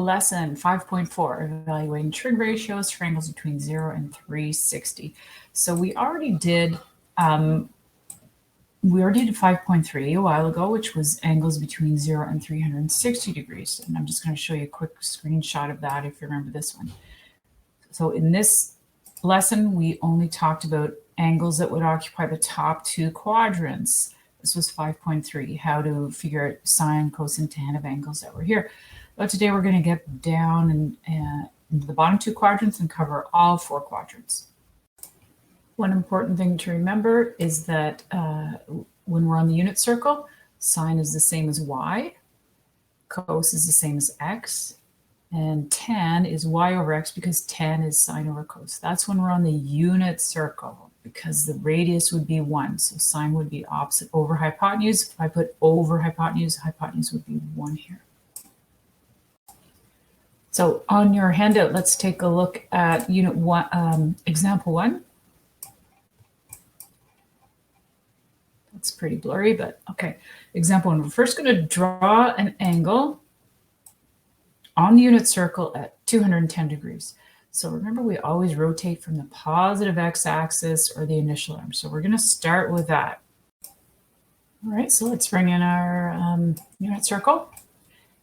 Lesson 5.4, evaluating trig ratios for angles between 0 and 360. So we already did 5.3 a while ago, which was angles between 0 and 360 degrees. And I'm just going to show you a quick screenshot of that if you remember this one. So in this lesson, we only talked about angles that would occupy the top two quadrants. This was 5.3, how to figure out sine, cosine, tan of angles that were here. But today we're going to get down into the bottom two quadrants and cover all four quadrants. One important thing to remember is that when we're on the unit circle, sine is the same as y, cos is the same as x, and tan is y over x because tan is sine over cos. That's when we're on the unit circle because the radius would be 1. So sine would be opposite over hypotenuse. If I put over hypotenuse, hypotenuse would be 1 here. So on your handout, let's take a look at unit 1, example 1. It's pretty blurry, but okay. Example 1, we're first going to draw an angle on the unit circle at 210 degrees. So remember, we always rotate from the positive x-axis or the initial arm. So we're going to start with that. All right, so let's bring in our unit circle.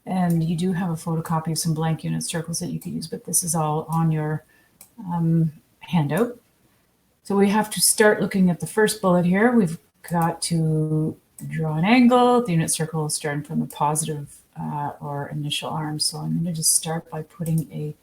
And you do have a photocopy of some blank unit circles that you could use, but this is all on your handout. So we have to start looking at the first bullet here. We've got to draw an angle. The unit circle is starting from the positive or initial arm. So I'm going to just start by putting a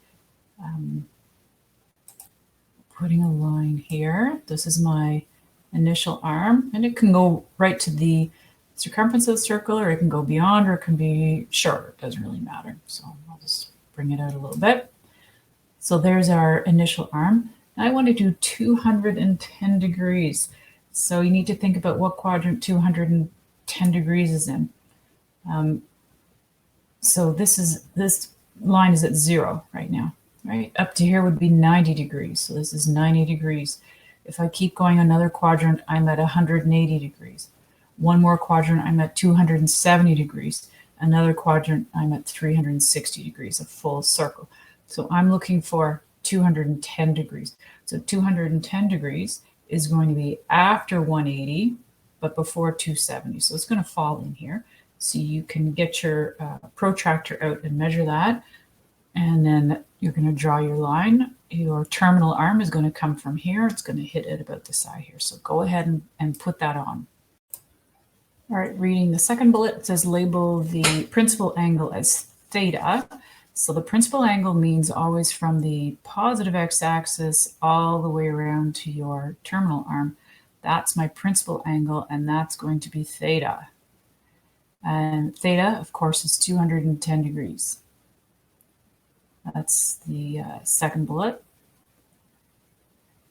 line here. This is my initial arm, and it can go right to the circumference of the circle, or it can go beyond, or it can be shorter. It doesn't really matter. So I'll just bring it out a little bit. So there's our initial arm. Now I want to do 210 degrees. So you need to think about what quadrant 210 degrees is in. So this line is at 0 right now, right? Up to here would be 90 degrees. So this is 90 degrees. If I keep going another quadrant, I'm at 180 degrees. One more quadrant, I'm at 270 degrees. Another quadrant, I'm at 360 degrees, a full circle. So I'm looking for 210 degrees. So 210 degrees is going to be after 180, but before 270. So it's going to fall in here. So you can get your protractor out and measure that. And then you're going to draw your line. Your terminal arm is going to come from here. It's going to hit it about the side here. So go ahead and put that on. All right, reading the second bullet, it says label the principal angle as theta. So the principal angle means always from the positive x-axis all the way around to your terminal arm. That's my principal angle, and that's going to be theta. And theta, of course, is 210 degrees. That's the second bullet.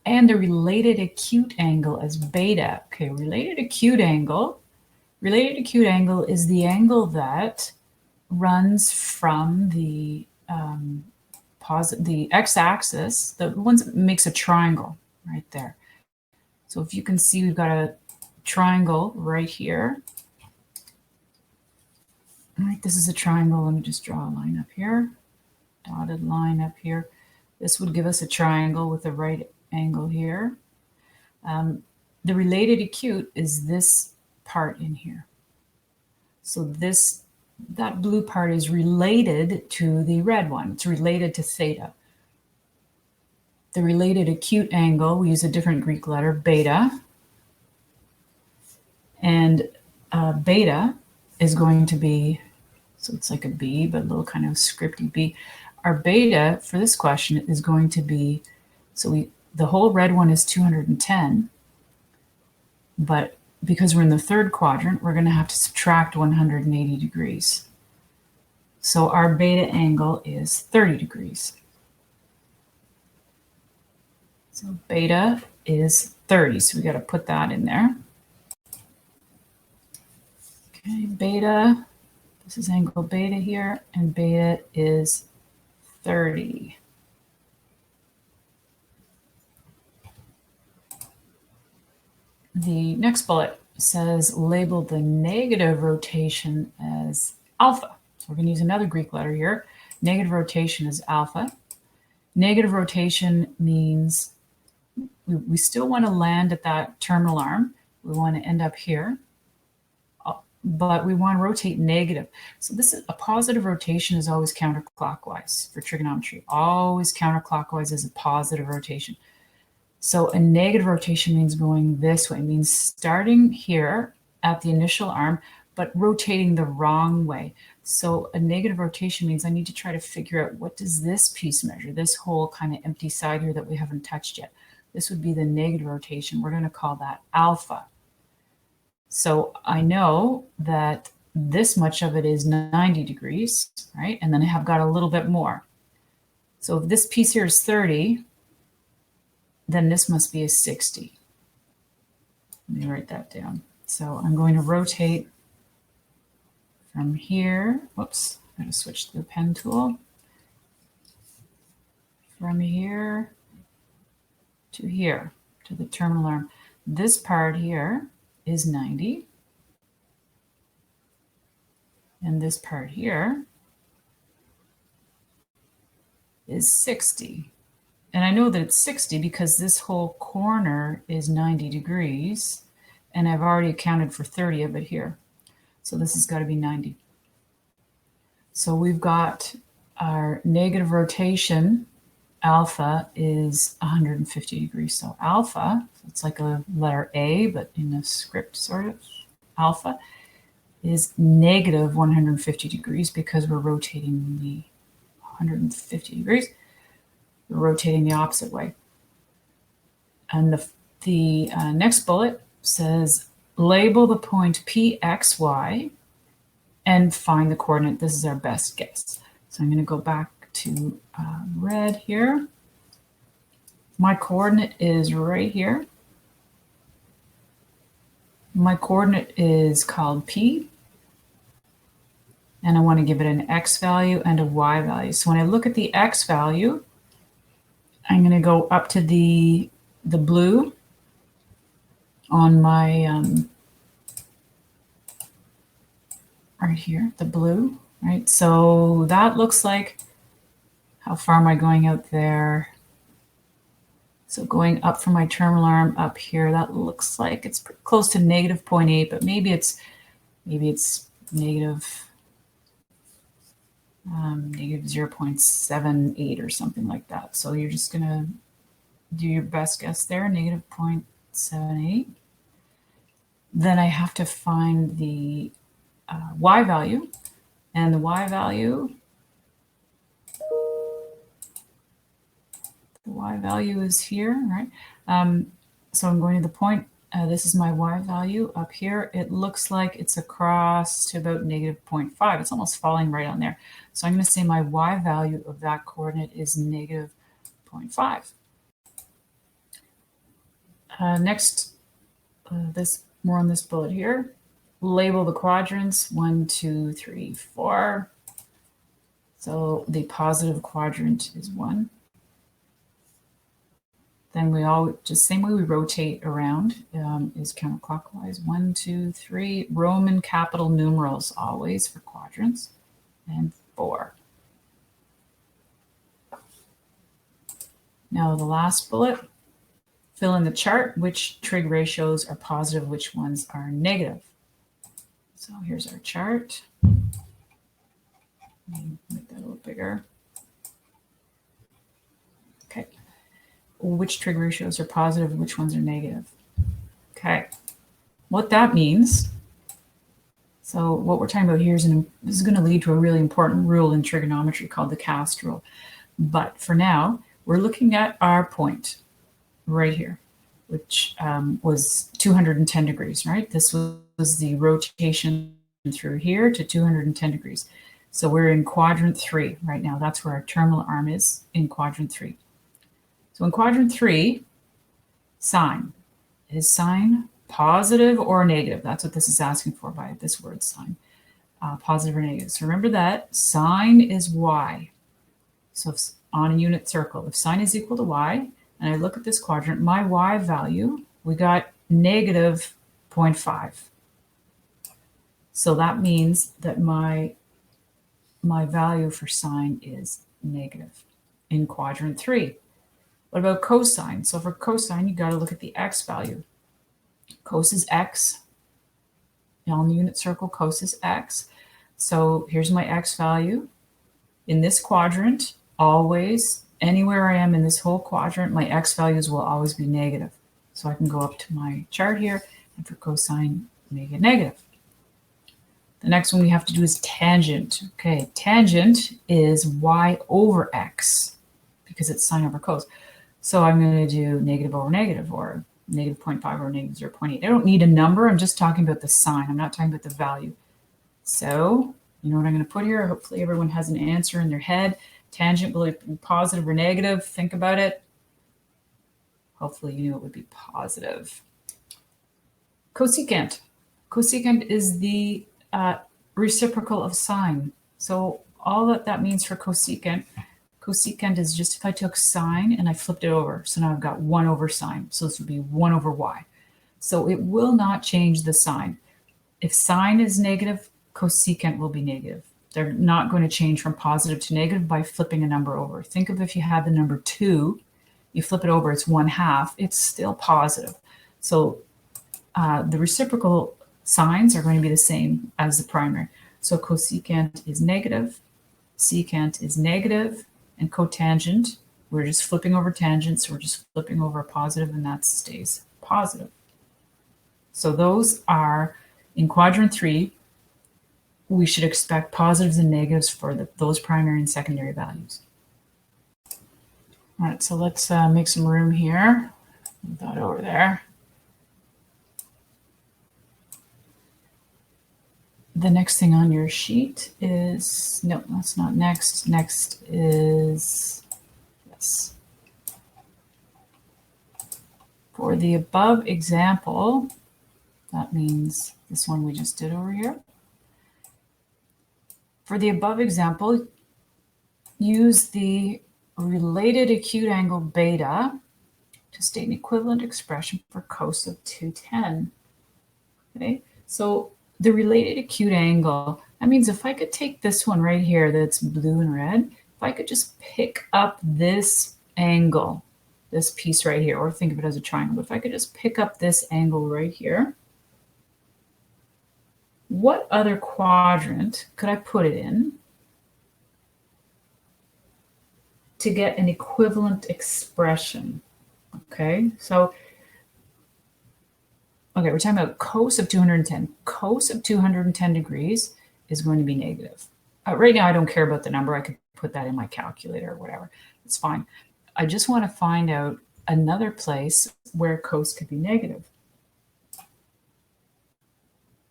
And the related acute angle as beta. Okay, related acute angle. Related acute angle is the angle that runs from the x-axis, the ones that makes a triangle right there. So if you can see, we've got a triangle right here. All right, this is a triangle. Let me just draw a line up here, dotted line up here. This would give us a triangle with a right angle here. The related acute is this part in here. So that blue part is related to the red one. It's related to theta. The related acute angle, we use a different Greek letter, beta. And beta is going to be, so it's like a B, but a little kind of scripty B. Our beta for this question is going to be, so the whole red one is 210, but because we're in the third quadrant, we're going to have to subtract 180 degrees. So our beta angle is 30 degrees. So beta is 30, so we got to put that in there. Okay, beta, this is angle beta here, and beta is 30. The next bullet says label the negative rotation as alpha. So we're going to use another Greek letter here. Negative rotation is alpha. Negative rotation means we still want to land at that terminal arm. We want to end up here, but we want to rotate negative. So this is a positive rotation is always counterclockwise for trigonometry. Always counterclockwise is a positive rotation. So a negative rotation means going this way, it means starting here at the initial arm, but rotating the wrong way. So a negative rotation means I need to try to figure out what does this piece measure, this whole kind of empty side here that we haven't touched yet. This would be the negative rotation. We're going to call that alpha. So I know that this much of it is 90 degrees, right? And then I have got a little bit more. So if this piece here is 30, then this must be a 60. Let me write that down. So I'm going to rotate from here. Whoops, I'm going to switch to the pen tool. From here to here, to the terminal arm. This part here is 90. And this part here is 60. And I know that it's 60 because this whole corner is 90 degrees. And I've already accounted for 30 of it here. So this has got to be 90. So we've got our negative rotation. Alpha is 150 degrees. So alpha, it's like a letter A, but in a script sort of. Alpha is negative 150 degrees because we're rotating the 150 degrees. We're rotating the opposite way. And the next bullet says label the point PXY and find the coordinate. This is our best guess. So I'm going to go back to red here. My coordinate is right here. My coordinate is called P. And I want to give it an X value and a Y value. So when I look at the X value, I'm going to go up to the blue on my, right here, the blue, right? So that looks like, how far am I going out there? So going up from my terminal arm up here, that looks like it's close to negative 0.8, but maybe it's negative 0.78 or something like that. So you're just going to do your best guess there, negative 0.78. Then I have to find the Y value, and the Y value, is here, right? So I'm going to the point, this is my Y value up here. It looks like it's across to about negative 0.5. It's almost falling right on there. So I'm going to say my Y value of that coordinate is negative 0.5. Next, more on this bullet here. Label the quadrants 1, 2, 3, 4. So the positive quadrant is 1. Then we all, just same way we rotate around, is counterclockwise. 1, 2, 3. Roman capital numerals always for quadrants. And 4. Now the last bullet. Fill in the chart, which trig ratios are positive, which ones are negative. So here's our chart. Make that a little bigger. Okay. Which trig ratios are positive, which ones are negative? Okay. What that means, so what we're talking about here is, this is going to lead to a really important rule in trigonometry called the cast rule. But for now, we're looking at our point right here, which was 210 degrees, right? This was the rotation through here to 210 degrees. So we're in quadrant 3 right now. That's where our terminal arm is, in quadrant 3. So in quadrant 3, sine. Is sine positive or negative? That's what this is asking for by this word sine. Positive or negative. So remember that sine is y. So if, on a unit circle, if sine is equal to y, and I look at this quadrant, my y value, we got negative 0.5. So that means that my my value for sine is negative in quadrant 3. What about cosine? So for cosine, you got to look at the x value. Cos is x. On the unit circle, cos is x. So here's my x value. In this quadrant, always, anywhere I am in this whole quadrant, my x values will always be negative. So I can go up to my chart here, and for cosine, make it negative. The next one we have to do is tangent. Okay, tangent is y over x, because it's sine over cos. So I'm going to do negative over negative, or negative 0.5 or negative 0.8. I don't need a number. I'm just talking about the sign. I'm not talking about the value. So you know what I'm going to put here? Hopefully everyone has an answer in their head. Tangent will it be positive or negative? Think about it. Hopefully you knew it would be positive. Cosecant. Cosecant is the reciprocal of sine. So all that means for cosecant, cosecant is just if I took sine and I flipped it over. So now I've got 1 over sine. So this would be 1 over y. So it will not change the sign. If sine is negative, cosecant will be negative. They're not going to change from positive to negative by flipping a number over. Think of if you had the number 2, you flip it over, it's 1/2. It's still positive. So the reciprocal signs are going to be the same as the primary. So cosecant is negative, secant is negative, and cotangent, we're just flipping over tangents, we're just flipping over a positive, and that stays positive. So those are, in quadrant 3, we should expect positives and negatives for those primary and secondary values. All right, so let's make some room here. Move that over there. The next thing on your sheet is, no, that's not next. Next is, yes. For the above example, that means this one we just did over here. For the above example, use the related acute angle beta to state an equivalent expression for cos of 210. Okay, so the related acute angle, that means if I could take this one right here that's blue and red, if I could just pick up this angle, this piece right here, or think of it as a triangle, but if I could just pick up this angle right here, what other quadrant could I put it in to get an equivalent expression? Okay, so okay, we're talking about cos of 210. Cos of 210 degrees is going to be negative. Right now, I don't care about the number. I could put that in my calculator or whatever. It's fine. I just want to find out another place where cos could be negative.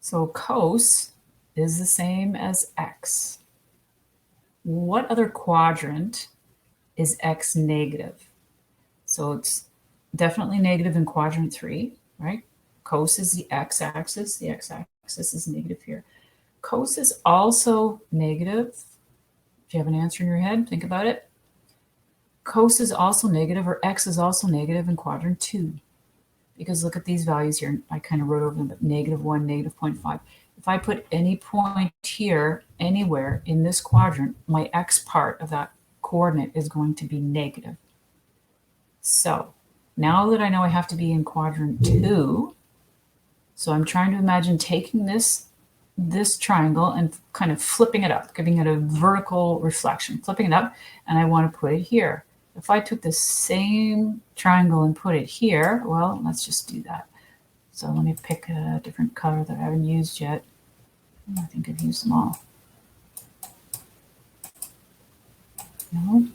So cos is the same as x. What other quadrant is x negative? So it's definitely negative in quadrant 3, right? Cos is the x-axis. The x-axis is negative here. Cos is also negative. If you have an answer in your head, think about it. Cos is also negative, or x is also negative in quadrant 2. Because look at these values here. I kind of wrote over them, but -1, -0.5. If I put any point here, anywhere in this quadrant, my x part of that coordinate is going to be negative. So now that I know I have to be in quadrant 2, so I'm trying to imagine taking this triangle and kind of flipping it up, giving it a vertical reflection, flipping it up, and I want to put it here. If I took the same triangle and put it here, well, let's just do that. So let me pick a different color that I haven't used yet. I think I've used them all. No?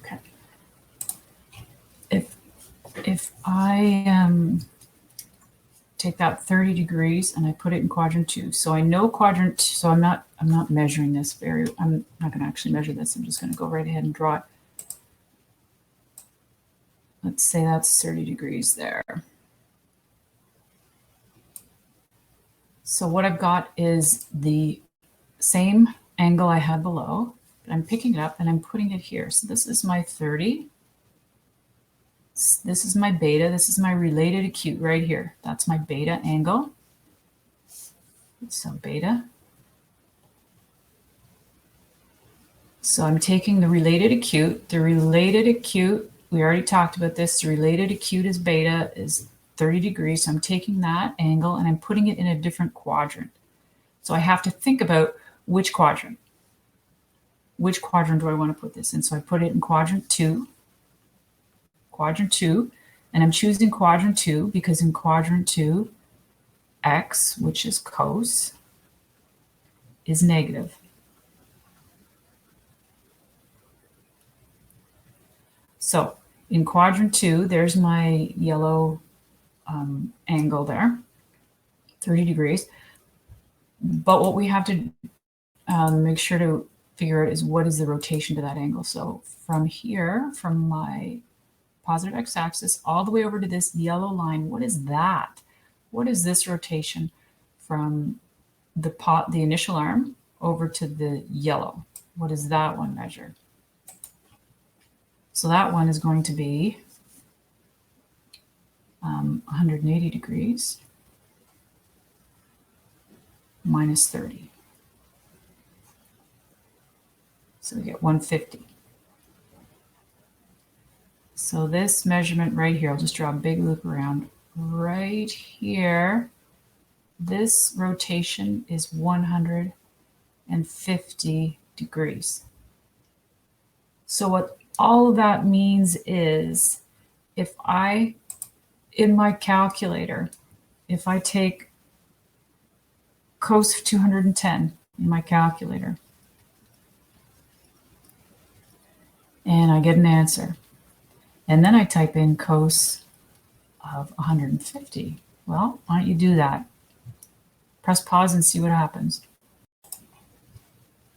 Okay. If I take that 30 degrees and I put it in quadrant 2. So I know quadrant, so I'm not measuring this I'm not going to actually measure this. I'm just going to go right ahead and draw it. Let's say that's 30 degrees there. So what I've got is the same angle I had below, but I'm picking it up and I'm putting it here. So this is my 30. This is my beta. This is my related acute right here. That's my beta angle. So beta. So I'm taking the related acute. The related acute, we already talked about this. The related acute is beta, is 30 degrees. So I'm taking that angle and I'm putting it in a different quadrant. So I have to think about which quadrant. Which quadrant do I want to put this in? So I put it in quadrant 2. Quadrant 2. And I'm choosing quadrant 2 because in quadrant 2, x, which is cos, is negative. So in quadrant 2, there's my yellow angle there, 30 degrees. But what we have to make sure to figure out is what is the rotation to that angle. So from here, from my positive x-axis all the way over to this yellow line, what is that? What is this rotation from the initial arm over to the yellow? What does that one measure? So that one is going to be 180 degrees minus 30. So we get 150. So this measurement right here, I'll just draw a big loop around. Right here, this rotation is 150 degrees. So what all of that means is if I, in my calculator, if I take cos of 210 in my calculator, and I get an answer, and then I type in cos of 150, well, why don't you do that? Press pause and see what happens.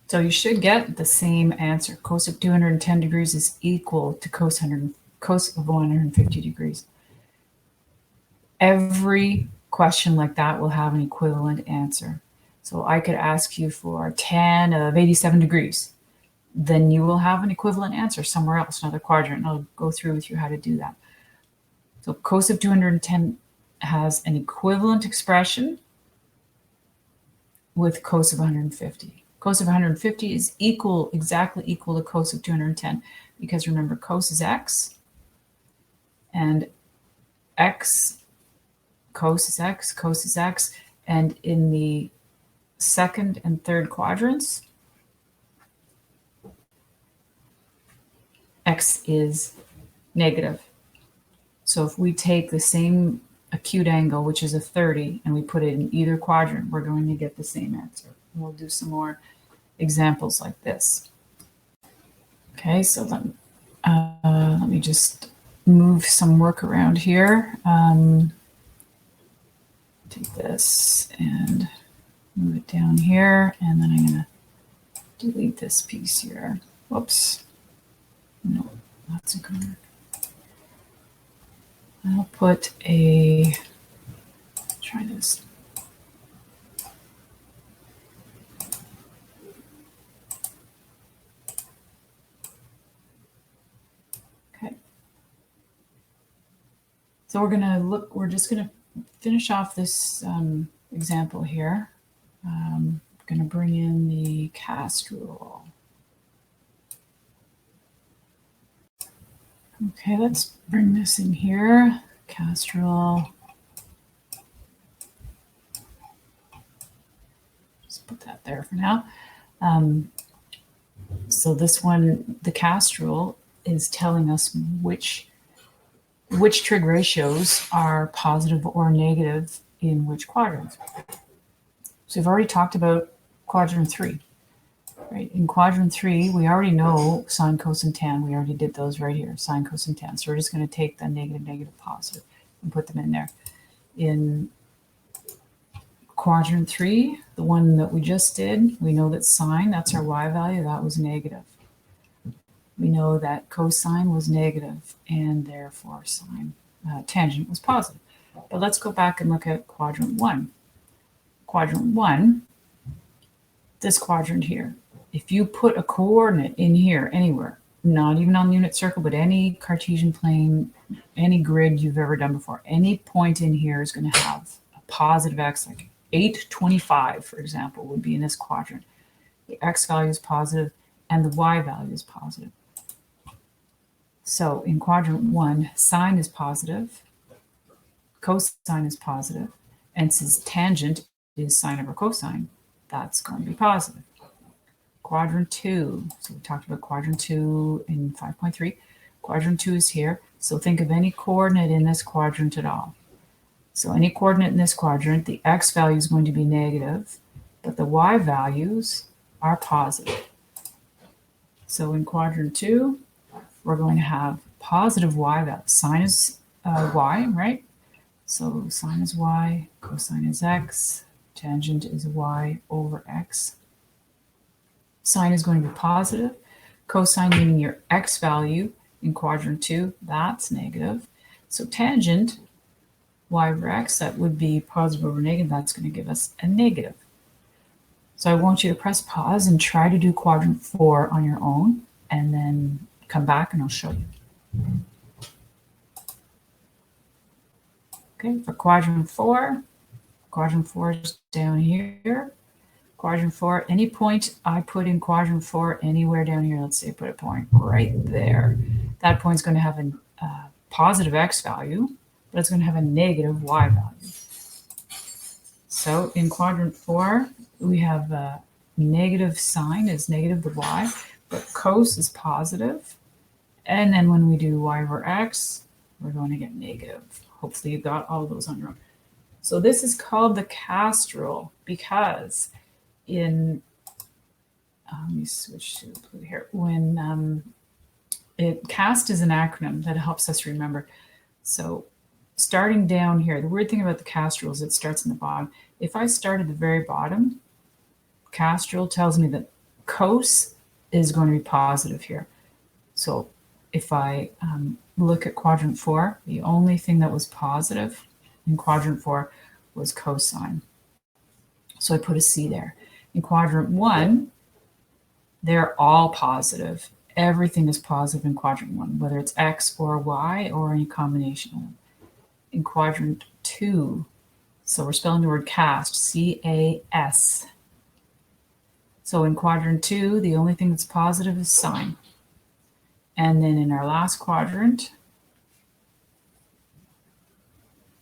So you should get the same answer. Cos of 210 degrees is equal to cos of 150 degrees. Every question like that will have an equivalent answer. So I could ask you for tan of 87 degrees. Then you will have an equivalent answer somewhere else, another quadrant, and I'll go through with you how to do that. So cos of 210 has an equivalent expression with cos of 150. Cos of 150 is exactly equal to cos of 210, because remember, cos is x, and cos is x, and in the second and third quadrants, x is negative. So if we take the same acute angle, which is a 30, and we put it in either quadrant, we're going to get the same answer. And we'll do some more examples like this. Okay, so let me just move some work around here. Take this and move it down here, and then I'm going to delete this piece here. Whoops. No, that's incorrect. I'll put try this. Okay. So we're just going to finish off this example here. I'm going to bring in the cast rule. Okay, let's bring this in here. Cast rule. Just put that there for now. So this one, the cast rule, is telling us which trig ratios are positive or negative in which quadrant. So we've already talked about quadrant 3. Right, in quadrant 3, we already know sine, cos, and tan. We already did those right here, sine, cos, and tan. So we're just going to take the negative, negative, positive, and put them in there. In quadrant 3, the one that we just did, we know that sine, that's our y value, that was negative. We know that cosine was negative, and therefore sine, tangent was positive. But let's go back and look at quadrant 1. Quadrant 1, this quadrant here. If you put a coordinate in here anywhere, not even on the unit circle, but any Cartesian plane, any grid you've ever done before, any point in here is going to have a positive x, like 825, for example, would be in this quadrant. The x value is positive, and the y value is positive. So in quadrant 1, sine is positive, cosine is positive, and since tangent is sine over cosine, that's going to be positive. Quadrant 2, so we talked about quadrant 2 in 5.3. Quadrant 2 is here, so think of any coordinate in this quadrant at all. So any coordinate in this quadrant, the x value is going to be negative, but the y values are positive. So in quadrant 2, we're going to have positive y value. Sine is y, right? So sine is y, cosine is x, tangent is y over x. Sine is going to be positive. Cosine, meaning your x value in quadrant 2, that's negative. So tangent, y over x, that would be positive over negative. That's going to give us a negative. So I want you to press pause and try to do quadrant 4 on your own, and then come back and I'll show you. Okay, for quadrant 4 is down here. Quadrant 4, any point I put in quadrant 4 anywhere down here, let's say I put a point right there. That point's going to have a positive x value, but it's going to have a negative y value. So in quadrant 4, we have negative sine is negative the y, but cos is positive. And then when we do y over x, we're going to get negative. Hopefully you got all those on your own. So this is called the cast rule because in, let me switch to blue here. When CAST is an acronym that helps us remember. So starting down here, the weird thing about the CAST rule is it starts in the bottom. If I start at the very bottom, CAST rule tells me that cos is going to be positive here. So if I look at quadrant 4, the only thing that was positive in quadrant 4 was cosine. So I put a C there. In quadrant 1, they're all positive. Everything is positive in quadrant 1, whether it's x or y or any combination of them. In quadrant 2, so we're spelling the word cast, C-A-S. So in quadrant 2, the only thing that's positive is sine. And then in our last quadrant,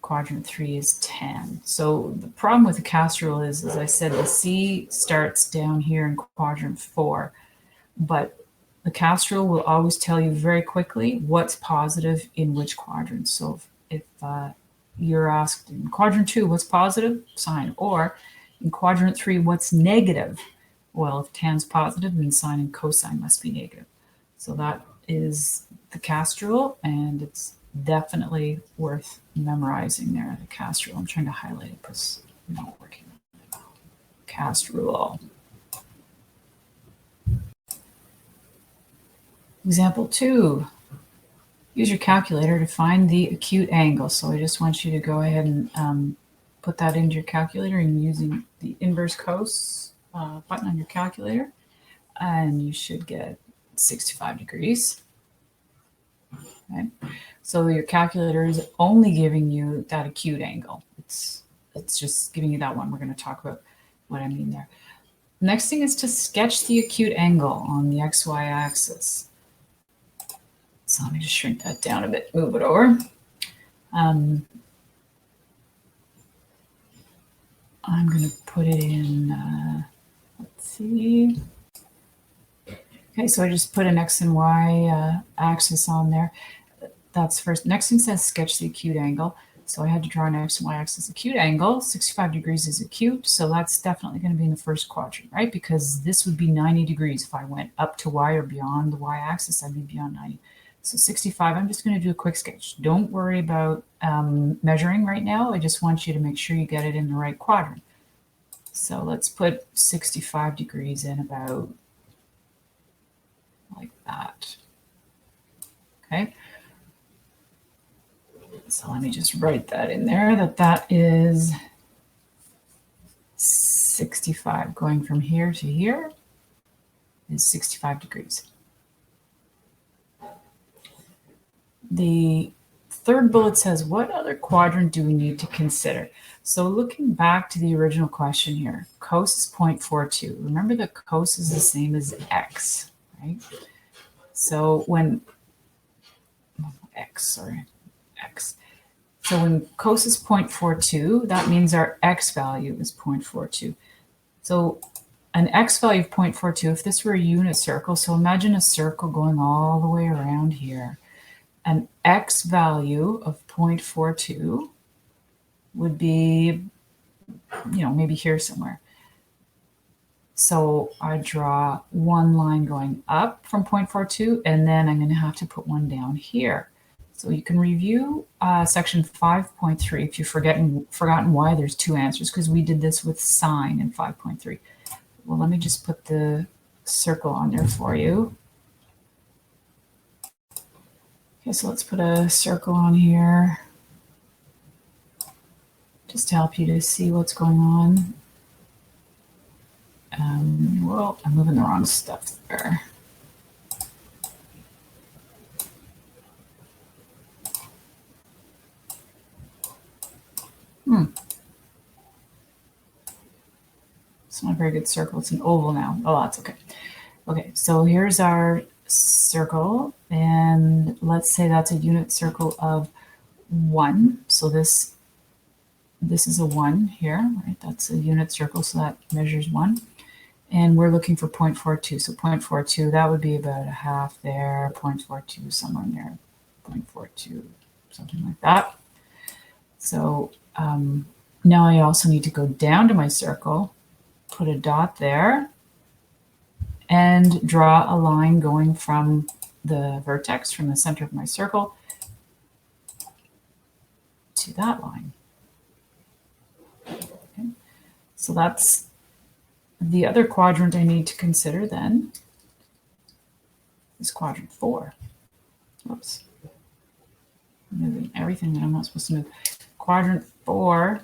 quadrant 3 is tan. So the problem with the cast rule is, as I said, the C starts down here in quadrant 4, but the cast rule will always tell you very quickly what's positive in which quadrant. So if you're asked in quadrant 2, what's positive? Sine. Or in quadrant 3, what's negative? Well, if tan's positive, then sine and cosine must be negative. So that is the cast rule, and it's definitely worth memorizing there, the cast rule. I'm trying to highlight it because I'm not working on it. Cast rule. Example 2. Use your calculator to find the acute angle. So I just want you to go ahead and put that into your calculator and using the inverse cos button on your calculator, and you should get 65 degrees. Okay. So your calculator is only giving you that acute angle. It's just giving you that one. We're going to talk about what I mean there. Next thing is to sketch the acute angle on the XY axis. So let me just shrink that down a bit, move it over. I'm going to put it in, let's see. Okay, so I just put an X and Y axis on there. That's first. Next thing says sketch the acute angle. So I had to draw an X and Y axis acute angle. 65 degrees is acute, so that's definitely going to be in the first quadrant, right? Because this would be 90 degrees. If I went up to Y or beyond the Y axis, I'd be beyond 90. So 65, I'm just going to do a quick sketch. Don't worry about measuring right now. I just want you to make sure you get it in the right quadrant. So let's put 65 degrees in about like that. Okay. So let me just write that in there, that is 65. Going from here to here is 65 degrees. The third bullet says, what other quadrant do we need to consider? So looking back to the original question here, cos is 0.42. Remember that cos is the same as x. right? So when x. So when cos is 0.42, that means our x value is 0.42. So an x value of 0.42, if this were a unit circle, so imagine a circle going all the way around here. An x value of 0.42 would be, maybe here somewhere. So I draw one line going up from 0.42, and then I'm going to have to put one down here. So you can review section 5.3 if you've forgotten why there's two answers, because we did this with sine in 5.3. Well, let me just put the circle on there for you. Okay, so let's put a circle on here just to help you to see what's going on. Well, I'm moving the wrong stuff there. It's not a very good circle. It's an oval now. Oh, that's okay. Okay, so here's our circle, and let's say that's a unit circle of 1. So this is a 1 here, right? That's a unit circle, so that measures 1. And we're looking for 0.42. So 0.42, that would be about a half there, 0.42 somewhere in there, 0.42, something like that. So now I also need to go down to my circle, put a dot there, and draw a line going from the vertex, from the center of my circle, to that line. Okay. So that's the other quadrant I need to consider then is quadrant 4. Oops. I'm moving everything that I'm not supposed to move. Quadrant 4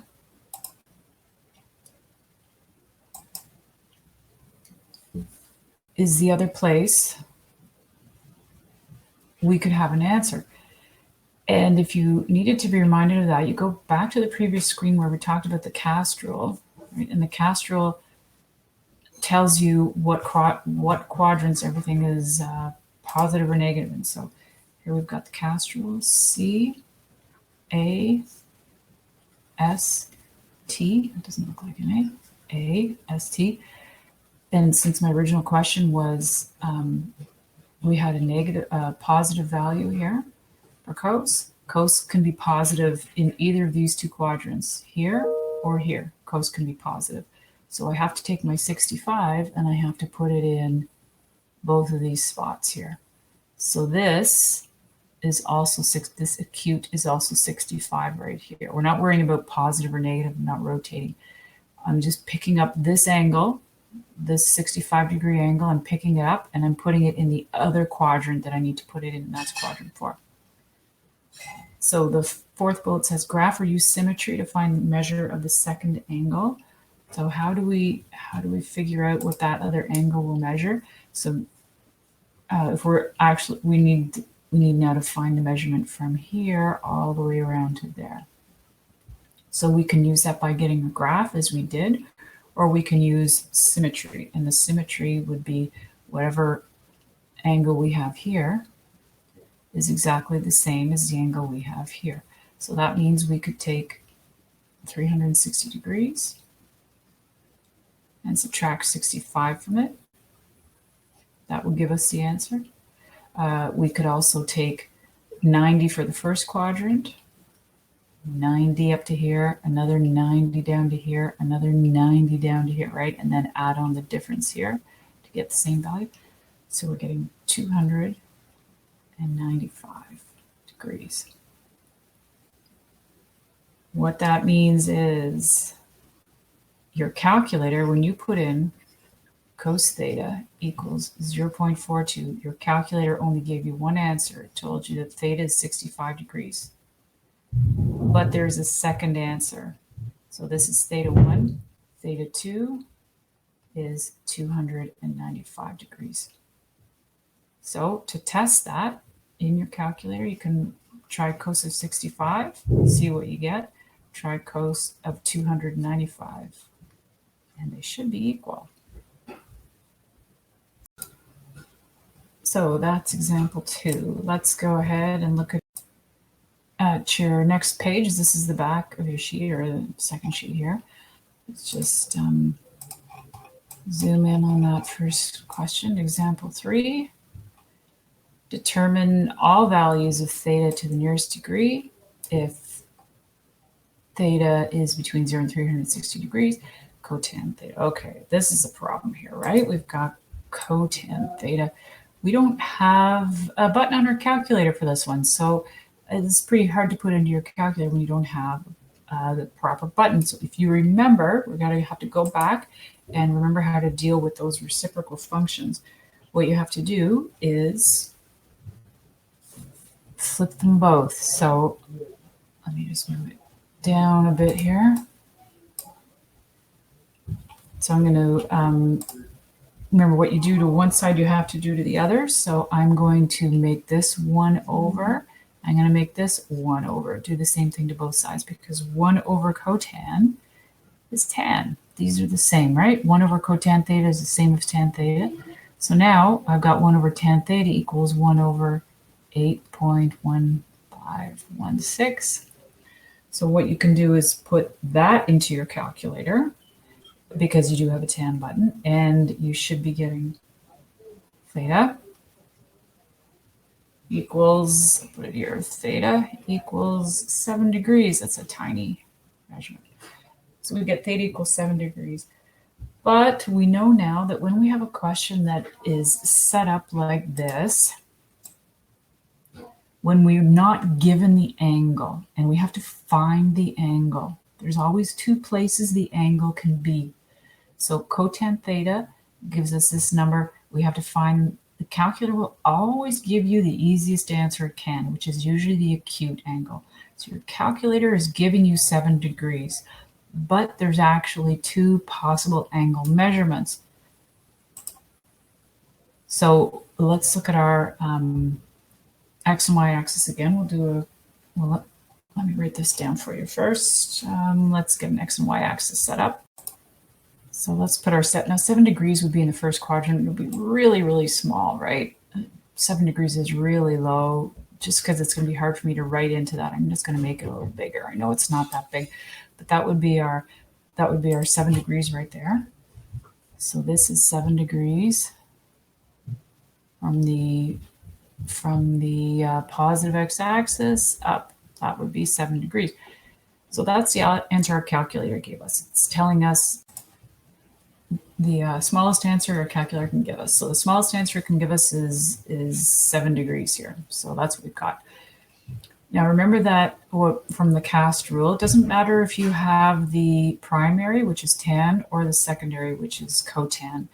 is the other place we could have an answer. And if you needed to be reminded of that, you go back to the previous screen where we talked about the cast rule, right? And the cast rule tells you what quadrants everything is positive or negative. And so here we've got the cast rule, C, A, S, T. It doesn't look like an A, S, T. And since my original question was we had a positive value here for cos. Cos can be positive in either of these two quadrants, here or here. Cos can be positive. So I have to take my 65 and I have to put it in both of these spots here. So this is also this acute is also 65 right here. We're not worrying about positive or negative. I'm not rotating. I'm just picking up this angle, this 65-degree angle. I'm picking it up and I'm putting it in the other quadrant that I need to put it in, and that's quadrant 4. So the fourth bullet says graph or use symmetry to find the measure of the second angle. So how do we figure out what that other angle will measure? So if we're actually, we need now to find the measurement from here all the way around to there. So we can use that by getting a graph as we did, or we can use symmetry. And the symmetry would be whatever angle we have here is exactly the same as the angle we have here. So that means we could take 360 degrees and subtract 65 from it. That will give us the answer. We could also take 90 for the first quadrant, 90 up to here, another 90 down to here, another 90 down to here, right? And then add on the difference here to get the same value. So we're getting 295 degrees. What that means is your calculator, when you put in cos theta equals 0.42, your calculator only gave you one answer. It told you that theta is 65 degrees. But there's a second answer. So this is theta 1. Theta 2 is 295 degrees. So to test that in your calculator, you can try cos of 65, see what you get. Try cos of 295, and they should be equal. So that's example 2. Let's go ahead and look at your next page. This is the back of your sheet, or the second sheet here. Let's just zoom in on that first question. Example 3. Determine all values of theta to the nearest degree if theta is between 0 and 360 degrees. Cotan theta. Okay, this is a problem here, right? We've got cotan theta. We don't have a button on our calculator for this one, so it's pretty hard to put into your calculator when you don't have the proper button. So if you remember, we're going to have to go back and remember how to deal with those reciprocal functions. What you have to do is flip them both. So let me just move it down a bit here. So I'm going to remember what you do to one side, you have to do to the other. So I'm going to make this 1 over. I'm going to make this 1 over. Do the same thing to both sides, because 1 over cotan is tan. These are the same, right? 1 over cotan theta is the same as tan theta. So now I've got 1 over tan theta equals 1 over 8.1516. So what you can do is put that into your calculator, because you do have a tan button, and you should be getting theta equals, put it here, theta equals 7 degrees. That's a tiny measurement. So we get theta equals 7 degrees. But we know now that when we have a question that is set up like this, when we're not given the angle and we have to find the angle, there's always 2 places the angle can be. So cotan theta gives us this number. We have to find, the calculator will always give you the easiest answer it can, which is usually the acute angle. So your calculator is giving you 7 degrees, but there's actually 2 possible angle measurements. So let's look at our X and Y axis again. We'll do a, well, let me write this down for you first. Let's get an X and Y axis set up. So let's put our set. Now 7 degrees would be in the first quadrant. It would be really, really small, right? 7 degrees is really low, just because it's going to be hard for me to write into that. I'm just going to make it a little bigger. I know it's not that big, but that would be our 7 degrees right there. So this is 7 degrees from the positive x-axis up. That would be 7 degrees. So that's the answer our calculator gave us. It's telling us the smallest answer our calculator can give us. So the smallest answer it can give us is 7 degrees here. So that's what we've got. Now remember that from the cast rule, it doesn't matter if you have the primary, which is tan, or the secondary, which is cotan.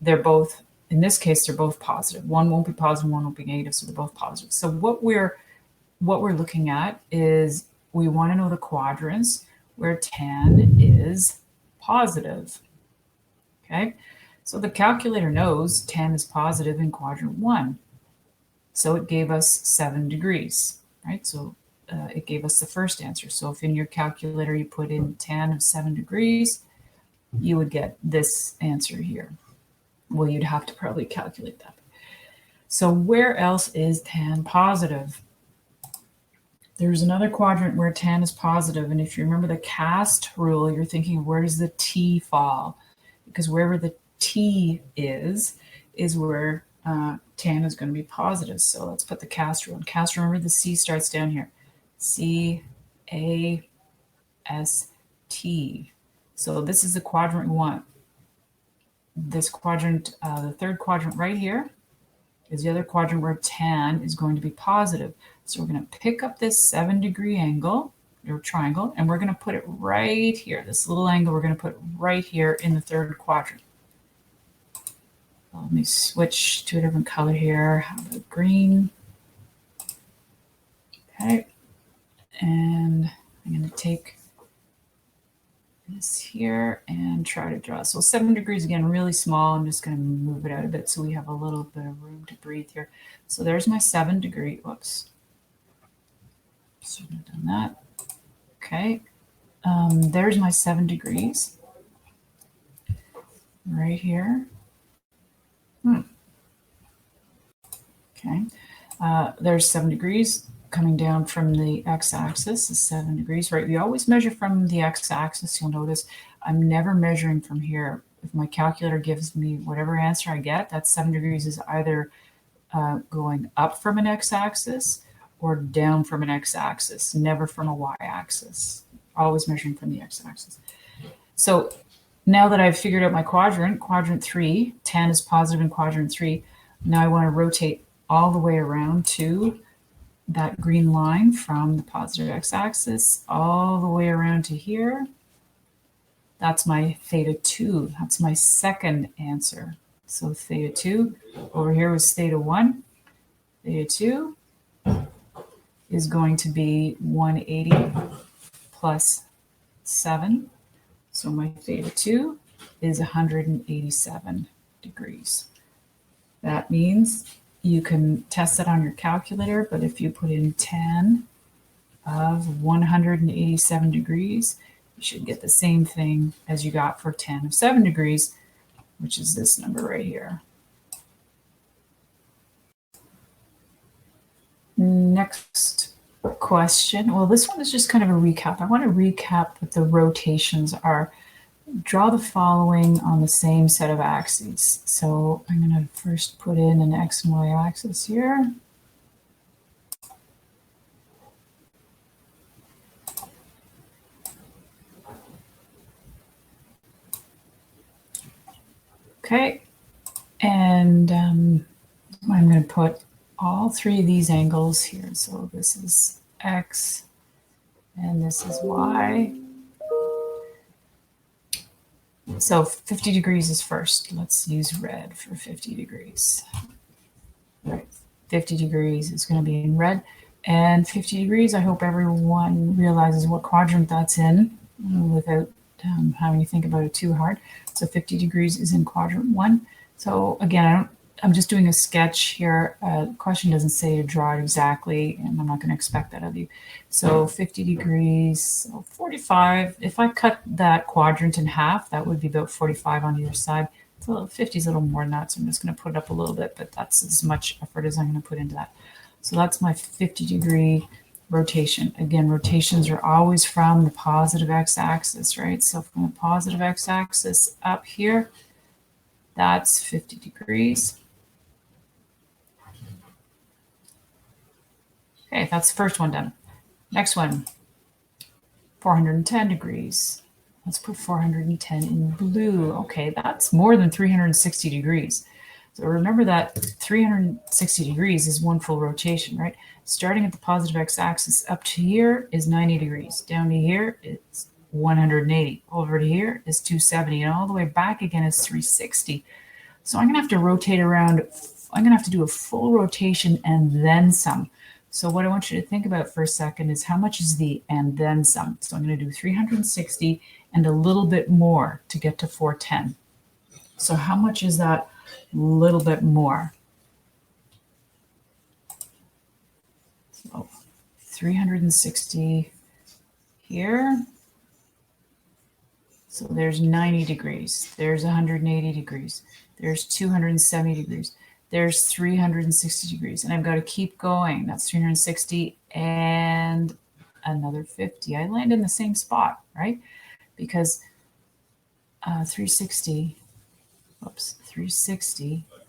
They're both, in this case, they're both positive. One won't be positive, one won't be negative, so they're both positive. So what we're looking at is we want to know the quadrants where tan is positive. Okay, so the calculator knows tan is positive in quadrant 1. So it gave us 7 degrees, right? So it gave us the first answer. So if in your calculator you put in tan of 7 degrees, you would get this answer here. Well, you'd have to probably calculate that. So where else is tan positive? There's another quadrant where tan is positive. And if you remember the cast rule, you're thinking, where does the T fall? Because wherever the T is where tan is going to be positive. So let's put the cast rule. And cast, remember the C starts down here. C, A, S, T. So this is the quadrant we want. This quadrant, the third quadrant right here, is the other quadrant where tan is going to be positive. So we're going to pick up this 7 degree angle, or triangle, and we're going to put it right here. This little angle we're going to put right here in the third quadrant. Let me switch to a different color here. How about green? Okay. And I'm going to take this here and try to draw. So 7 degrees, again, really small. I'm just going to move it out a bit so we have a little bit of room to breathe here. So there's my 7 degree. Whoops. Shouldn't have done that. Okay. There's my 7 degrees right here. Okay, there's 7 degrees coming down from the x-axis is 7 degrees, right? We always measure from the x-axis. You'll notice I'm never measuring from here. If my calculator gives me whatever answer I get, that 7 degrees is either going up from an x-axis or down from an x-axis, never from a y-axis. Always measuring from the x-axis. So now that I've figured out my quadrant, quadrant 3, 10 is positive in quadrant 3. Now I want to rotate all the way around to that green line from the positive x-axis all the way around to here. That's my theta 2. That's my second answer. So theta 2 over here was theta 1. Theta 2 is going to be 180 plus 7. So my theta 2 is 187 degrees. That means you can test it on your calculator, but if you put in 10 of 187 degrees, you should get the same thing as you got for 10 of 7 degrees, which is this number right here. Next question. Well, this one is just kind of a recap. I want to recap what the rotations are. Draw the following on the same set of axes. So I'm going to first put in an x and y axis here. Okay, and I'm going to put all 3 of these angles here. So this is x and this is y. So 50 degrees is first. Let's use red for 50 degrees. Right. 50 degrees is going to be in red. And 50 degrees, I hope everyone realizes what quadrant that's in without having to think about it too hard. So 50 degrees is in quadrant 1. So again, I'm just doing a sketch here. The question doesn't say to draw it exactly, and I'm not going to expect that of you. So 50 degrees, so 45. If I cut that quadrant in half, that would be about 45 on either side. So 50 is a little more than that, so I'm just going to put it up a little bit, but that's as much effort as I'm going to put into that. So that's my 50-degree rotation. Again, rotations are always from the positive x-axis, right? So from the positive x-axis up here, that's 50 degrees. Okay, that's the first one done. Next one, 410 degrees. Let's put 410 in blue. Okay, that's more than 360 degrees. So remember that 360 degrees is one full rotation, right? Starting at the positive x-axis up to here is 90 degrees. Down to here is 180. Over to here is 270. And all the way back again is 360. So I'm going to have to rotate around. I'm going to have to do a full rotation and then some. So what I want you to think about for a second is how much is the and then some. So I'm going to do 360 and a little bit more to get to 410. So how much is that little bit more? So 360 here. So there's 90 degrees. There's 180 degrees. There's 270 degrees. There's 360 degrees. And I've got to keep going. That's 360 and another 50. I land in the same spot, right? Because 360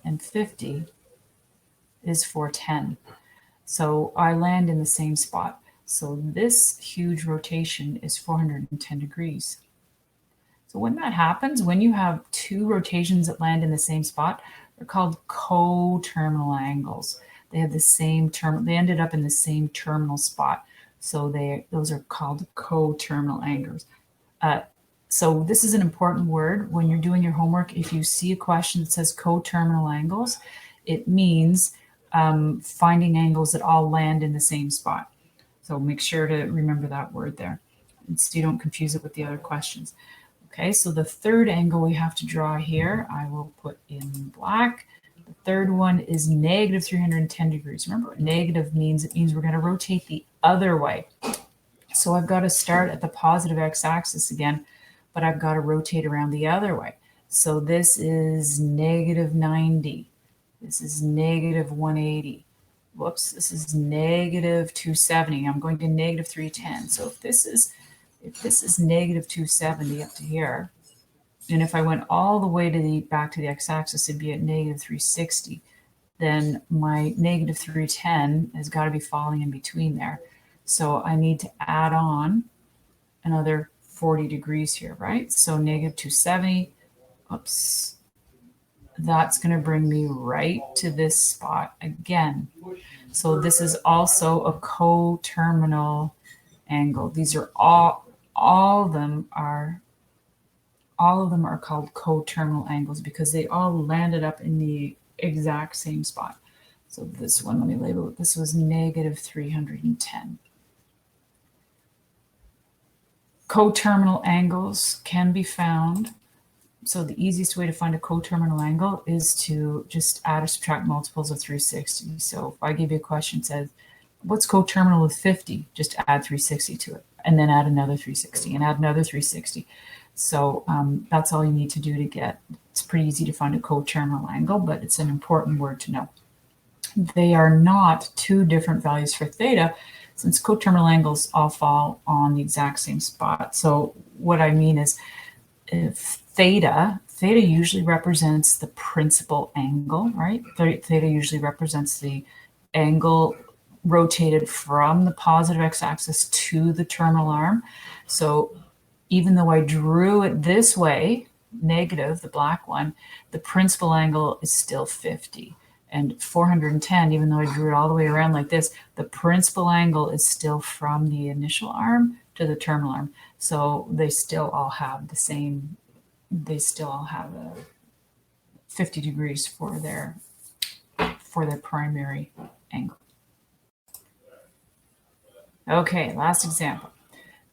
and 50 is 410. So I land in the same spot. So this huge rotation is 410 degrees. So when that happens, when you have 2 rotations that land in the same spot, they're called coterminal angles. They have the same term. They ended up in the same terminal spot. So those are called coterminal angles. So this is an important word when you're doing your homework. If you see a question that says coterminal angles, it means finding angles that all land in the same spot. So make sure to remember that word there, so you don't confuse it with the other questions. Okay, so the third angle we have to draw here, I will put in black. The third one is negative 310 degrees. Remember what negative means? It means we're going to rotate the other way. So I've got to start at the positive x-axis again, but I've got to rotate around the other way. So this is negative 90. This is negative 180. Whoops, this is negative 270. I'm going to negative 310. So if this is negative 270 up to here, and if I went all the way to the back to the x-axis, it'd be at negative 360. Then my negative 310 has got to be falling in between there. So I need to add on another 40 degrees here, right? So negative 270, oops, that's going to bring me right to this spot again. So this is also a coterminal angle. These are all of them are called coterminal angles because they all landed up in the exact same spot. So this one, let me label it. This was negative 310. Coterminal angles can be found. So the easiest way to find a coterminal angle is to just add or subtract multiples of 360. So if I give you a question that says, what's coterminal with 50? Just add 360 to it, and then add another 360 and add another 360. So that's all you need to do to get. It's pretty easy to find a coterminal angle, but it's an important word to know. They are not two different values for theta, since coterminal angles all fall on the exact same spot. So what I mean is, if theta usually represents the principal angle, right? Theta usually represents the angle rotated from the positive x-axis to the terminal arm. So even though I drew it this way, negative, the black one, the principal angle is still 50. And 410, even though I drew it all the way around like this, the principal angle is still from the initial arm to the terminal arm. So they still all have the same, they still all have 50 degrees for their primary angle. Okay, last example.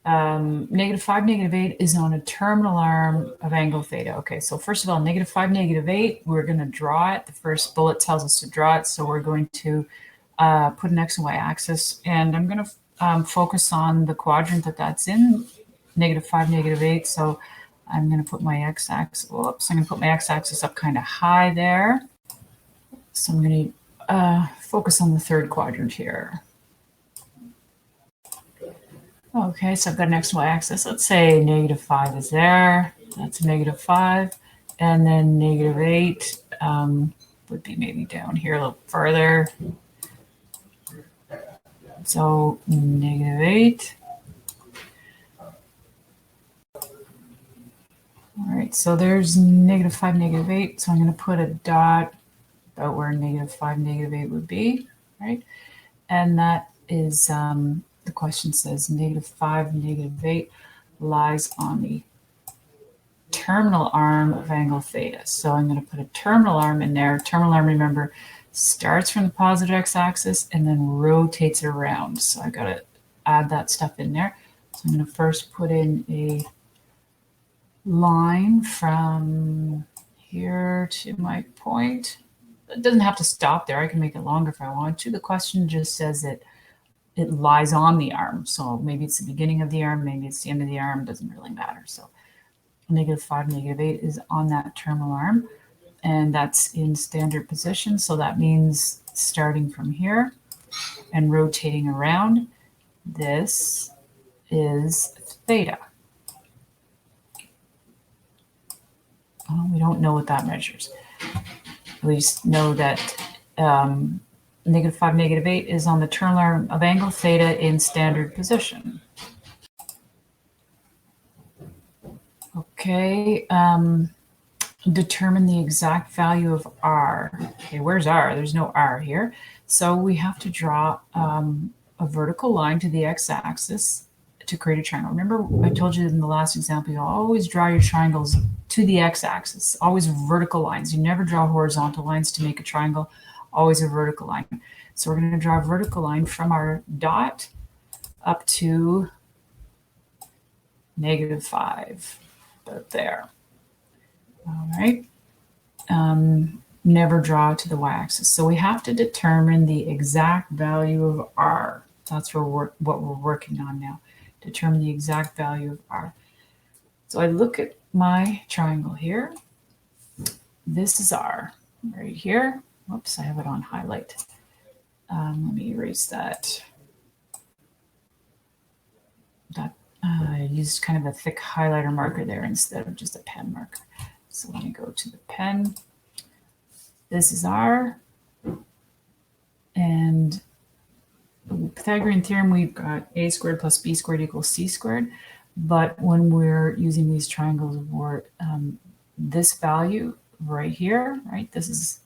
Negative 5, negative 8 is on a terminal arm of angle theta. Okay, so first of all, negative 5, negative 8, we're going to draw it. The first bullet tells us to draw it, so we're going to put an x and y axis, and I'm going to focus on the quadrant that's in, negative 5, negative 8. So I'm going to put my x-axis, whoops, I'm going to put my x-axis up kind of high there. So I'm going to focus on the third quadrant here. Okay, so I've got an x and y axis. Let's say negative 5 is there. That's negative 5. And then negative 8 would be maybe down here a little further. So negative 8. All right, so there's negative 5, negative 8. So I'm going to put a dot about where negative 5, negative 8 would be, right? And that is... the question says negative 5, negative 8 lies on the terminal arm of angle theta. So I'm going to put a terminal arm in there. Terminal arm, remember, starts from the positive x-axis and then rotates around. So I got to add that stuff in there. So I'm going to first put in a line from here to my point. It doesn't have to stop there. I can make it longer if I want to. The question just says that it lies on the arm. So maybe it's the beginning of the arm, maybe it's the end of the arm, doesn't really matter. So negative 5, negative 8 is on that terminal arm, and that's in standard position. So that means starting from here and rotating around, this is theta. Oh, we don't know what that measures. We just know that negative 5, negative 8 is on the terminal arm of angle theta in standard position. Okay, determine the exact value of r. Okay, where's r? There's no r here. So we have to draw a vertical line to the x-axis to create a triangle. Remember, I told you in the last example, you always draw your triangles to the x-axis, always vertical lines. You never draw horizontal lines to make a triangle. Always a vertical line. So we're going to draw a vertical line from our dot up to negative 5, about there. All right. Never draw to the y-axis. So we have to determine the exact value of r. That's what we're working on now. Determine the exact value of r. So I look at my triangle here. This is r right here. Whoops, I have it on highlight. Let me erase that. I used kind of a thick highlighter marker there instead of just a pen marker. So let me go to the pen. This is R. And Pythagorean theorem, we've got a squared plus b squared equals c squared. But when we're using these triangles, we're this value right here, right? This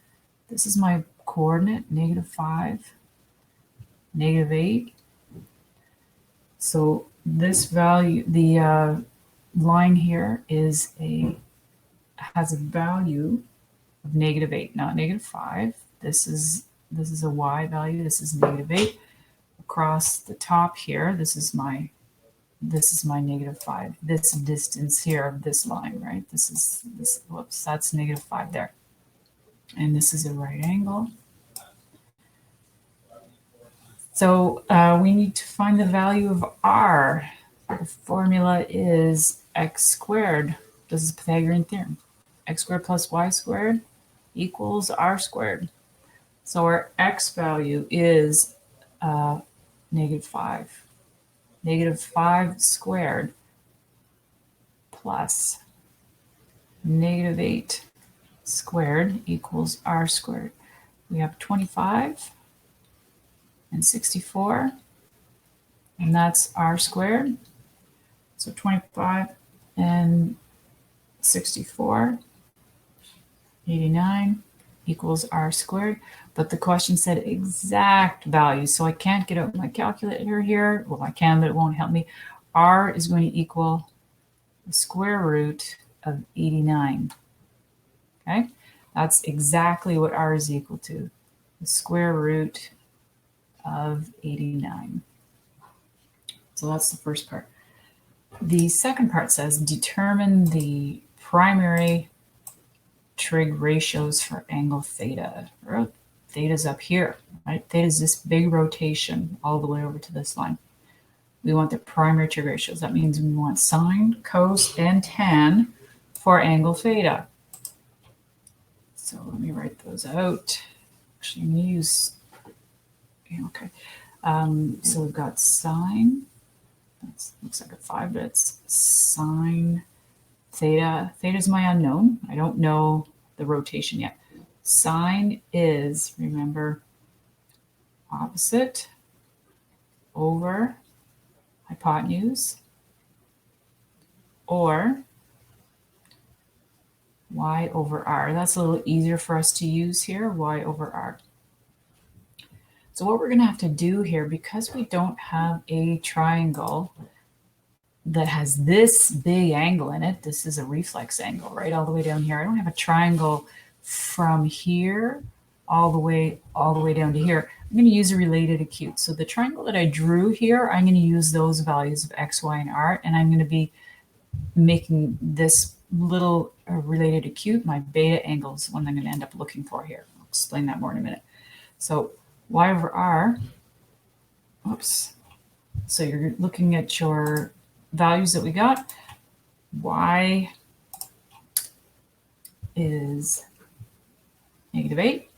is my coordinate, -5, -8. So this value, the line here has a value of -8, not -5. This is a y value. This is -8. Across the top here, this is my -5. This distance here of this line, right? Whoops, that's -5 there. And this is a right angle. So we need to find the value of r. The formula is x squared. This is Pythagorean theorem. X squared plus y squared equals r squared. So our x value is -5. -5 squared plus -8 squared equals r squared. We have 25 and 64, and that's r squared. So 25 and 64, 89 equals r squared. But the question said exact value, so I can't get out my calculator here. Well, I can, but it won't help me. R is going to equal the square root of 89. Okay, that's exactly what r is equal to, the square root of 89. So that's the first part. The second part says determine the primary trig ratios for angle theta. Theta's up here, right? Theta is this big rotation all the way over to this line. We want the primary trig ratios. That means we want sine, cos, and tan for angle theta. So let me write those out. Actually, I'm going to use, okay. So we've got sine, that looks like a 5, but it's sine theta. Theta is my unknown. I don't know the rotation yet. Sine is, remember, opposite over hypotenuse, or y over r. That's a little easier for us to use here, y over r. So what we're going to have to do here, because we don't have a triangle that has this big angle in it, this is a reflex angle, right, all the way down here. I don't have a triangle from here all the way down to here. I'm going to use a related acute. So the triangle that I drew here, I'm going to use those values of x, y, and r, and I'm going to be making this little related acute my beta angles, one I'm going to end up looking for here. I'll explain that more in a minute. So y over r, oops. So you're looking at your values that we got. Y is -8,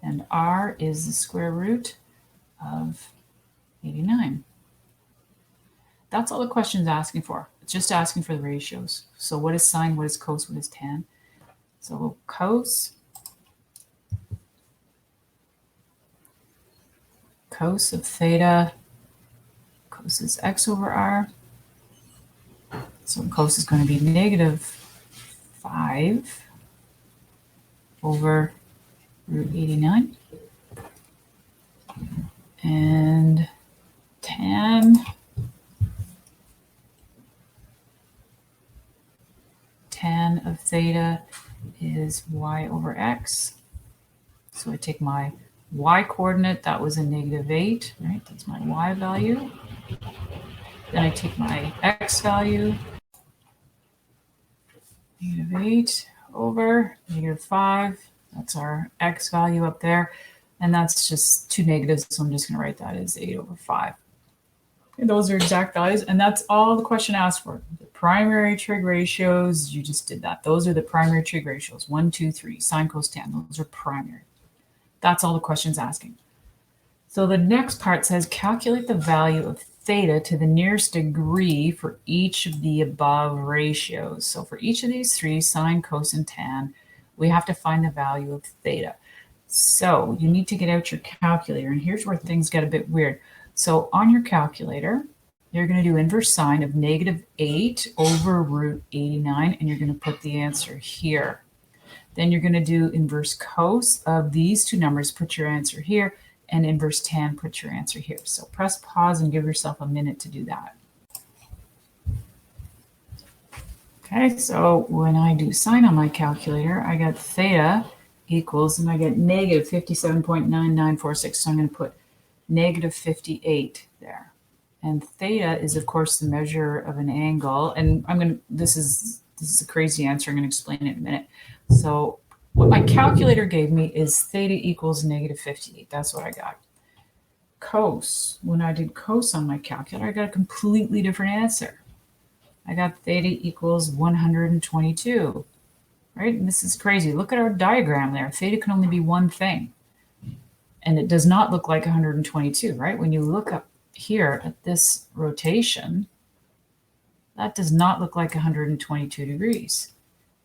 and r is the square root of 89. That's all the question is asking for. It's just asking for the ratios. So what is sine, what is cos, what is tan? So cos of theta, cos is x over r. So cos is going to be -5 over root 89. And tan of theta is y over x. So I take my y coordinate, that was a -8, right? That's my y value. Then I take my x value, -8 over -5. That's our x value up there. And that's just two negatives, so I'm just going to write that as 8 over 5. Okay, those are exact values, and that's all the question asked for, the primary trig ratios, you just did that. Those are the primary trig ratios, 1, 2, 3, sine, cos, tan. Those are primary. That's all the question's asking. So the next part says calculate the value of theta to the nearest degree for each of the above ratios. So for each of these three, sine, cos, and tan, we have to find the value of theta. So you need to get out your calculator, and here's where things get a bit weird. So on your calculator, you're going to do inverse sine of -8 over root 89, and you're going to put the answer here. Then you're going to do inverse cos of these two numbers, put your answer here, and inverse tan, put your answer here. So press pause and give yourself a minute to do that. Okay, so when I do sine on my calculator, I got theta equals, and I get negative 57.9946. So I'm going to put negative 58 there. And theta is, of course, the measure of an angle. And this is a crazy answer. I'm going to explain it in a minute. So what my calculator gave me is theta equals negative 58. That's what I got. Cos, when I did cos on my calculator, I got a completely different answer. I got theta equals 122, right? And this is crazy. Look at our diagram there. Theta can only be one thing. And it does not look like 122, right? When you look up here at this rotation, that does not look like 122 degrees.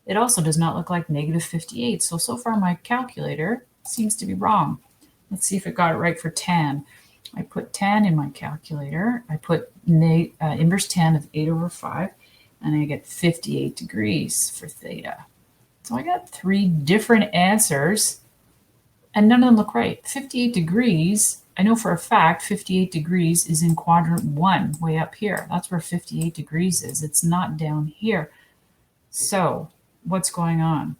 It also does not look like negative 58. So far my calculator seems to be wrong. Let's see if it got it right for tan. I put tan in my calculator. I put inverse tan of 8 over 5, and I get 58 degrees for theta. So I got 3 different answers, and none of them look right. 58 degrees, I know for a fact 58 degrees is in quadrant 1, way up here. That's where 58 degrees is. It's not down here. So what's going on?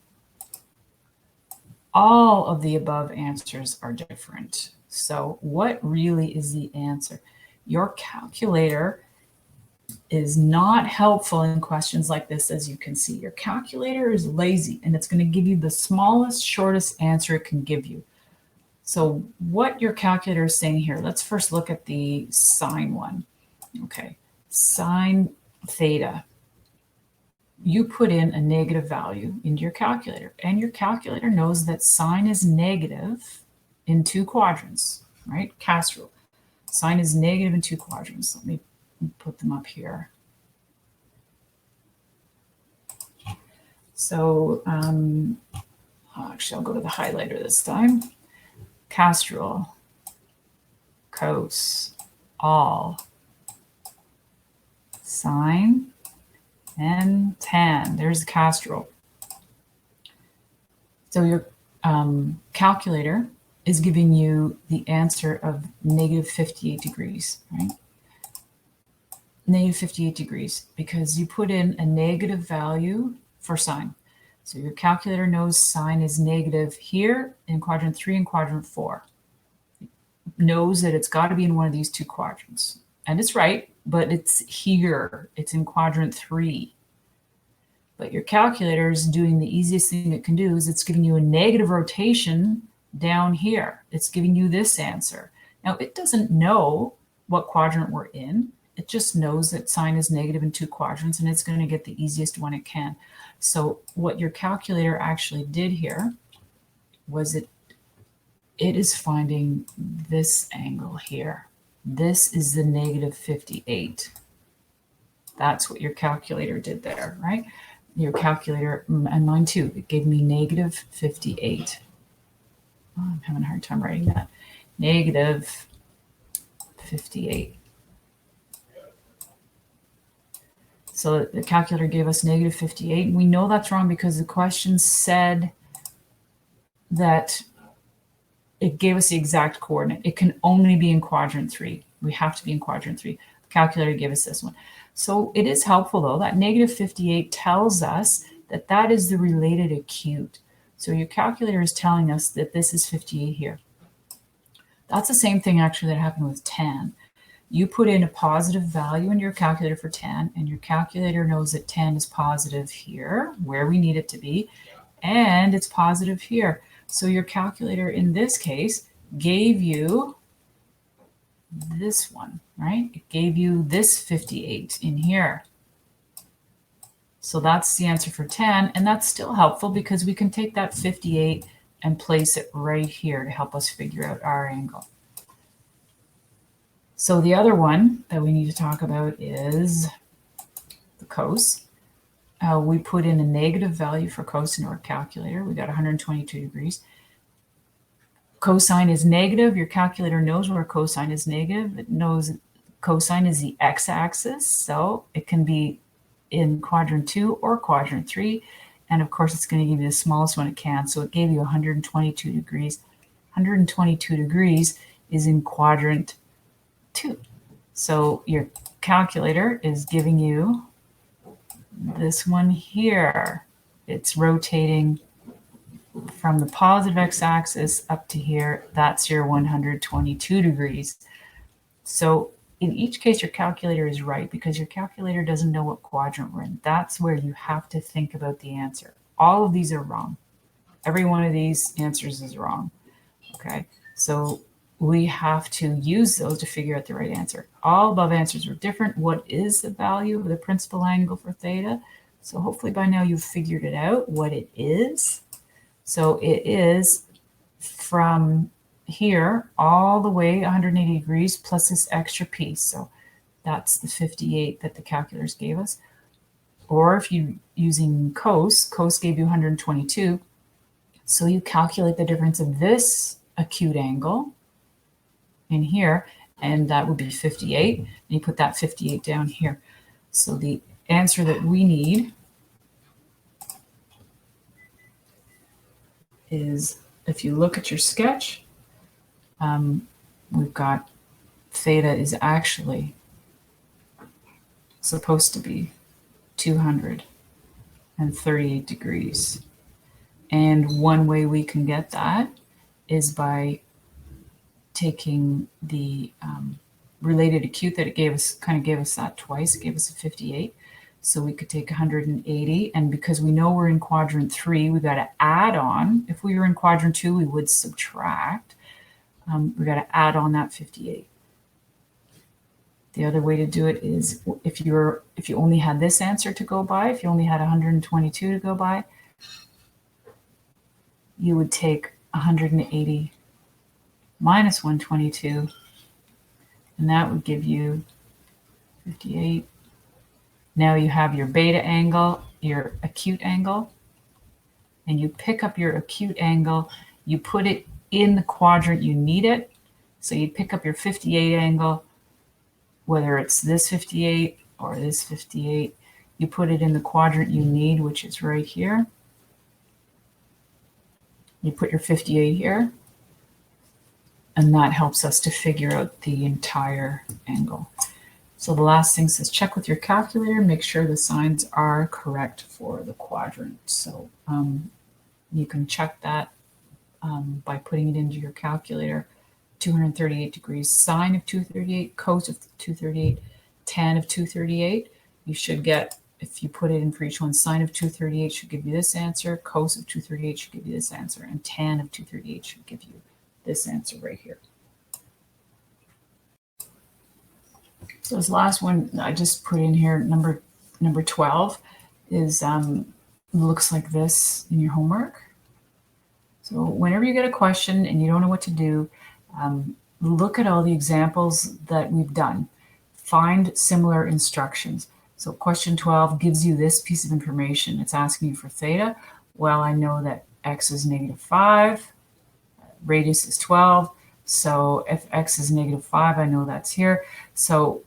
All of the above answers are different. So what really is the answer? Your calculator is not helpful in questions like this, as you can see. Your calculator is lazy, and it's going to give you the smallest, shortest answer it can give you. So what your calculator is saying here, let's first look at the sine one. Okay, sine theta. You put in a negative value into your calculator, and your calculator knows that sine is negative in 2 quadrants, right? Cast rule. Sine is negative in 2 quadrants. Let me put them up here. So actually, I'll go to the highlighter this time. Cast rule, cos, all, sine, and tan. There's the cast rule. So your calculator is giving you the answer of negative 58 degrees, right? Negative 58 degrees, because you put in a negative value for sine. So your calculator knows sine is negative here in quadrant 3 and quadrant 4. It knows that it's got to be in one of these 2 quadrants. And it's right, but it's here. It's in quadrant 3. But your calculator is doing the easiest thing it can do, is it's giving you a negative rotation down here. It's giving you this answer. Now, it doesn't know what quadrant we're in. It just knows that sine is negative in 2 quadrants, and it's going to get the easiest one it can. So what your calculator actually did here was it is finding this angle here. This is the negative 58. That's what your calculator did there, right? Your calculator, and mine too, it gave me negative 58. Oh, I'm having a hard time writing that. Negative 58. So the calculator gave us negative 58. And we know that's wrong because the question said that it gave us the exact coordinate. It can only be in quadrant 3. We have to be in quadrant 3. The calculator gave us this one. So it is helpful, though. That negative 58 tells us that that is the related acute. So your calculator is telling us that this is 58 here. That's the same thing, actually, that happened with tan. You put in a positive value in your calculator for tan, and your calculator knows that tan is positive here, where we need it to be, and it's positive here. So your calculator, in this case, gave you this one, right? It gave you this 58 in here. So that's the answer for 10, and that's still helpful because we can take that 58 and place it right here to help us figure out our angle. So the other one that we need to talk about is the cos. We put in a negative value for cos into our calculator. We got 122 degrees. Cosine is negative. Your calculator knows where cosine is negative. It knows cosine is the x-axis, so it can be in quadrant 2 or quadrant 3. And of course, it's going to give you the smallest one it can. So it gave you 122 degrees. 122 degrees is in quadrant 2. So your calculator is giving you this one here. It's rotating from the positive x-axis up to here. That's your 122 degrees. So in each case, your calculator is right because your calculator doesn't know what quadrant we're in. That's where you have to think about the answer. All of these are wrong. Every one of these answers is wrong. Okay, so we have to use those to figure out the right answer. All above answers are different. What is the value of the principal angle for theta? So hopefully by now you've figured it out, what it is. So it is from here all the way 180 degrees plus this extra piece. So that's the 58 that the calculators gave us. Or if you're using cos gave you 122. So you calculate the difference of this acute angle in here, and that would be 58. And you put that 58 down here. So the answer that we need is, if you look at your sketch, we've got theta is actually supposed to be 238 degrees. And one way we can get that is by taking the related acute that it gave us, kind of gave us that twice. It gave us a 58. So we could take 180. And because we know we're in quadrant 3, we've got to add on. If we were in quadrant 2, we would subtract. We've got to add on that 58. The other way to do it is if you only had this answer to go by, if you only had 122 to go by, you would take 180 minus 122, and that would give you 58. Now you have your beta angle, your acute angle, and you pick up your acute angle, you put it in the quadrant you need it. So you pick up your 58 angle, whether it's this 58 or this 58, you put it in the quadrant you need, which is right here. You put your 58 here, and that helps us to figure out the entire angle. So the last thing says, check with your calculator, make sure the signs are correct for the quadrant. So you can check that by putting it into your calculator. 238 degrees, sine of 238, cos of 238, tan of 238. You should get, if you put it in for each one, sine of 238 should give you this answer, cos of 238 should give you this answer, and tan of 238 should give you this answer right here. So this last one I just put in here, number 12, is looks like this in your homework. So whenever you get a question and you don't know what to do, look at all the examples that we've done. Find similar instructions. So question 12 gives you this piece of information. It's asking you for theta. Well, I know that x is -5, radius is 12. So if x is -5, I know that's here. So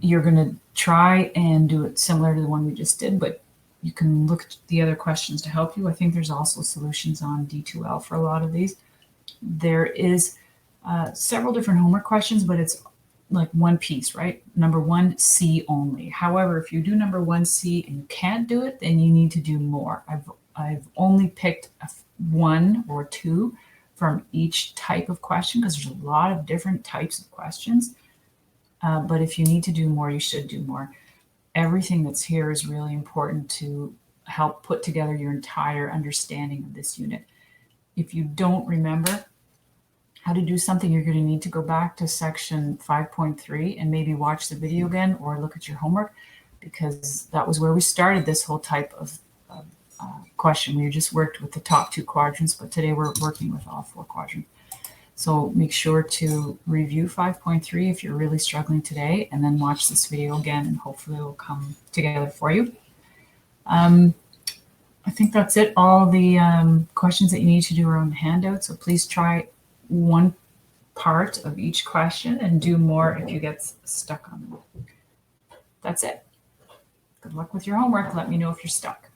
you're going to try and do it similar to the one we just did, but you can look at the other questions to help you. I think there's also solutions on D2L for a lot of these. There is several different homework questions, but it's like one piece, right? Number 1C only. However, if you do number 1C and you can't do it, then you need to do more. I've only picked 1 or 2 from each type of question because there's a lot of different types of questions. But if you need to do more, you should do more. Everything that's here is really important to help put together your entire understanding of this unit. If you don't remember how to do something, you're going to need to go back to section 5.3 and maybe watch the video again or look at your homework. because that was where we started this whole type of question. We just worked with the top 2 quadrants, but today we're working with all 4 quadrants. So make sure to review 5.3 if you're really struggling today, and then watch this video again, and hopefully it will come together for you. I think that's it. All the questions that you need to do are on the handout, so please try one part of each question and do more if you get stuck on them. That's it. Good luck with your homework. Let me know if you're stuck.